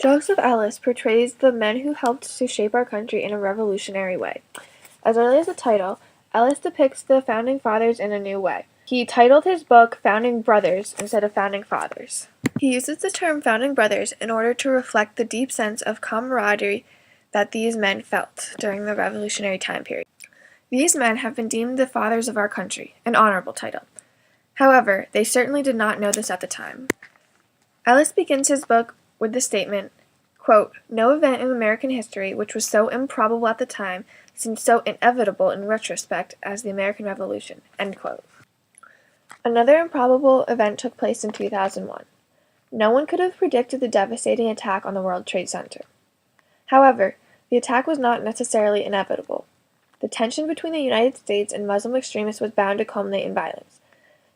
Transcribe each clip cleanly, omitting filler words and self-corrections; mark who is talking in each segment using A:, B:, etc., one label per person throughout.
A: Joseph Ellis portrays the men who helped to shape our country in a revolutionary way. As early as the title, Ellis depicts the Founding Fathers in a new way. He titled his book Founding Brothers instead of Founding Fathers. He uses the term Founding Brothers in order to reflect the deep sense of camaraderie that these men felt during the revolutionary time period. These men have been deemed the fathers of our country, an honorable title. However, they certainly did not know this at the time. Ellis begins his book with the statement, quote, "No event in American history which was so improbable at the time seems so inevitable in retrospect as the American Revolution." End quote. Another improbable event took place in 2001. No one could have predicted the devastating attack on the World Trade Center. However, the attack was not necessarily inevitable. The tension between the United States and Muslim extremists was bound to culminate in violence.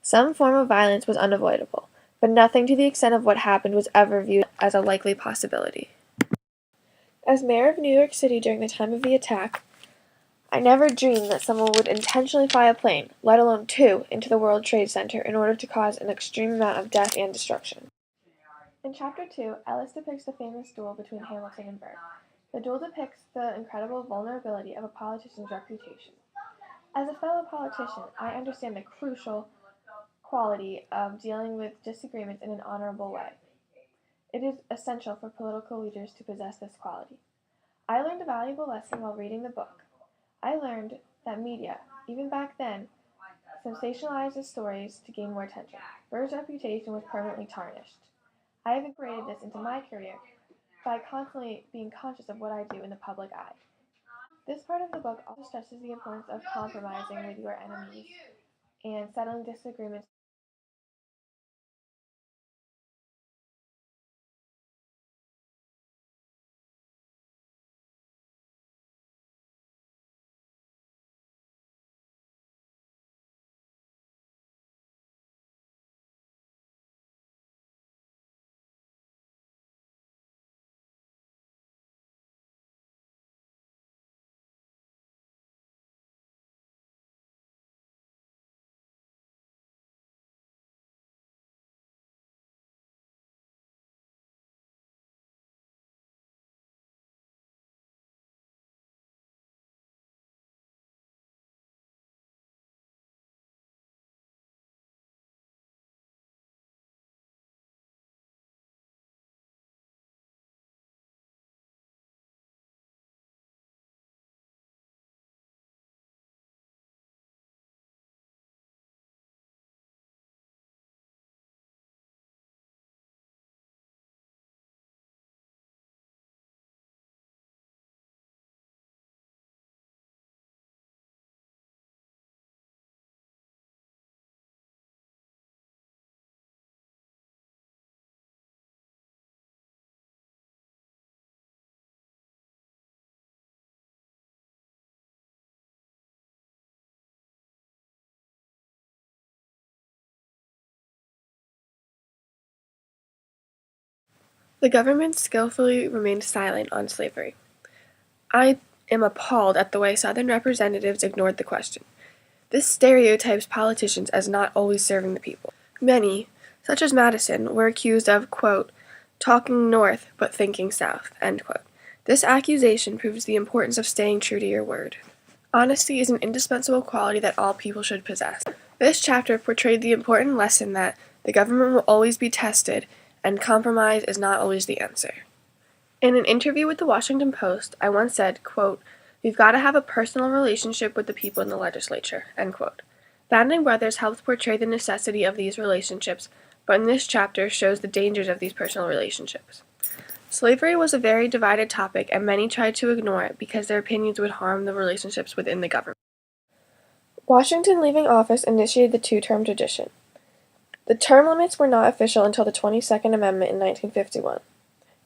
A: Some form of violence was unavoidable, but nothing to the extent of what happened was ever viewed as a likely possibility. As mayor of New York City during the time of the attack, I never dreamed that someone would intentionally fly a plane, let alone two, into the World Trade Center in order to cause an extreme amount of death and destruction. In Chapter 2, Ellis depicts the famous duel between Hamilton and Burr. The duel depicts the incredible vulnerability of a politician's reputation. As a fellow politician, I understand the crucial quality of dealing with disagreements in an honorable way. It is essential for political leaders to possess this quality. I learned a valuable lesson while reading the book. I learned that media, even back then, sensationalizes stories to gain more attention. Burr's reputation was permanently tarnished. I have incorporated this into my career by constantly being conscious of what I do in the public eye. This part of the book also stresses the importance of compromising with your enemies and settling disagreements. The government skillfully remained silent on slavery. I am appalled at the way Southern representatives ignored the question. This stereotypes politicians as not always serving the people. Many, such as Madison, were accused of, quote, "talking North but thinking South," end quote. This accusation proves the importance of staying true to your word. Honesty is an indispensable quality that all people should possess. This chapter portrayed the important lesson that the government will always be tested, and compromise is not always the answer. In an interview with the Washington Post, I once said, quote, "We've got to have a personal relationship with the people in the legislature," end quote. Founding Brothers helped portray the necessity of these relationships, but in this chapter shows the dangers of these personal relationships. Slavery was a very divided topic, and many tried to ignore it because their opinions would harm the relationships within the government. Washington leaving office initiated the two-term tradition. The term limits were not official until the 22nd Amendment in 1951.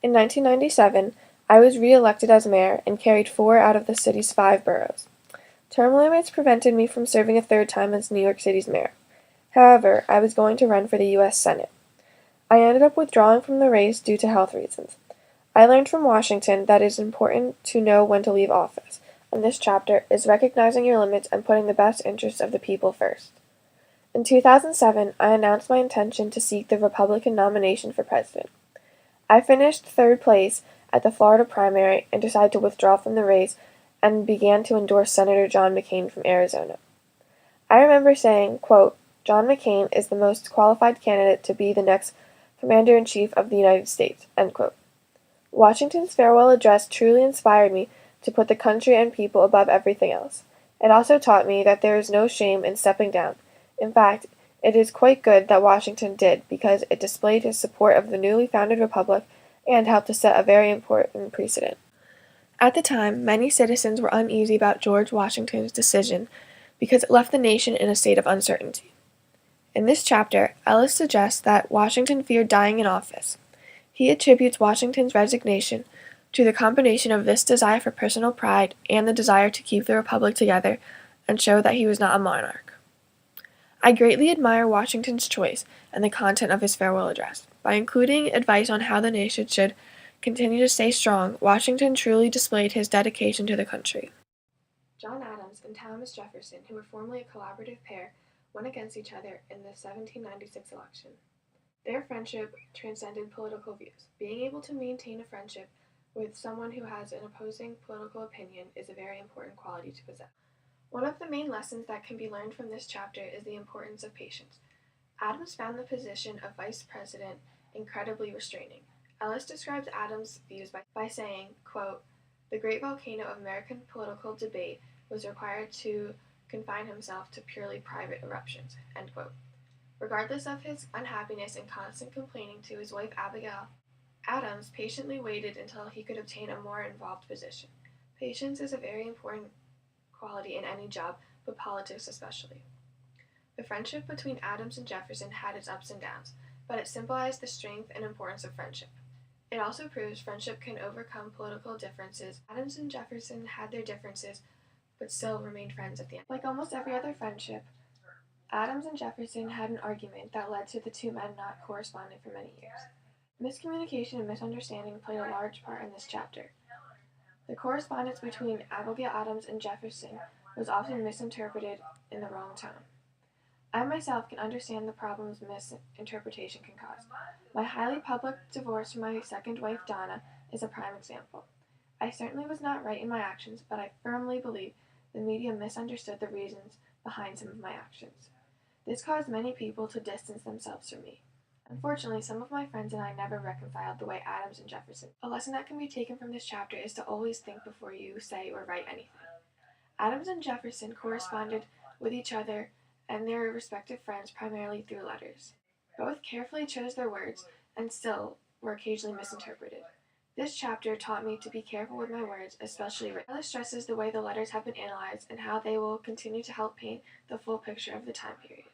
A: In 1997, I was re-elected as mayor and carried 4 out of the city's 5 boroughs. Term limits prevented me from serving a third time as New York City's mayor. However, I was going to run for the U.S. Senate. I ended up withdrawing from the race due to health reasons. I learned from Washington that it is important to know when to leave office, and this chapter is recognizing your limits and putting the best interests of the people first. In 2007, I announced my intention to seek the Republican nomination for president. I finished third place at the Florida primary and decided to withdraw from the race and began to endorse Senator John McCain from Arizona. I remember saying, quote, "John McCain is the most qualified candidate to be the next Commander-in-Chief of the United States," end quote. Washington's farewell address truly inspired me to put the country and people above everything else. It also taught me that there is no shame in stepping down. In fact, it is quite good that Washington did, because it displayed his support of the newly founded republic and helped to set a very important precedent. At the time, many citizens were uneasy about George Washington's decision because it left the nation in a state of uncertainty. In this chapter, Ellis suggests that Washington feared dying in office. He attributes Washington's resignation to the combination of this desire for personal pride and the desire to keep the republic together and show that he was not a monarch. I greatly admire Washington's choice and the content of his farewell address. By including advice on how the nation should continue to stay strong, Washington truly displayed his dedication to the country. John Adams and Thomas Jefferson, who were formerly a collaborative pair, went against each other in the 1796 election. Their friendship transcended political views. Being able to maintain a friendship with someone who has an opposing political opinion is a very important quality to possess. One of the main lessons that can be learned from this chapter is the importance of patience. Adams found the position of vice president incredibly restraining. Ellis describes Adams' views by saying, quote, "The great volcano of American political debate was required to confine himself to purely private eruptions," end quote. Regardless of his unhappiness and constant complaining to his wife Abigail, Adams patiently waited until he could obtain a more involved position. Patience is a very important quality in any job, but politics especially. The friendship between Adams and Jefferson had its ups and downs, but it symbolized the strength and importance of friendship. It also proves friendship can overcome political differences. Adams and Jefferson had their differences, but still remained friends at the end. Like almost every other friendship, Adams and Jefferson had an argument that led to the two men not corresponding for many years. Miscommunication and misunderstanding played a large part in this chapter. The correspondence between Abigail Adams and Jefferson was often misinterpreted in the wrong tone. I myself can understand the problems misinterpretation can cause. My highly public divorce from my second wife, Donna, is a prime example. I certainly was not right in my actions, but I firmly believe the media misunderstood the reasons behind some of my actions. This caused many people to distance themselves from me. Unfortunately, some of my friends and I never reconciled the way Adams and Jefferson. A lesson that can be taken from this chapter is to always think before you say or write anything. Adams and Jefferson corresponded with each other and their respective friends primarily through letters. Both carefully chose their words and still were occasionally misinterpreted. This chapter taught me to be careful with my words, especially written. Ellis stresses the way the letters have been analyzed and how they will continue to help paint the full picture of the time period.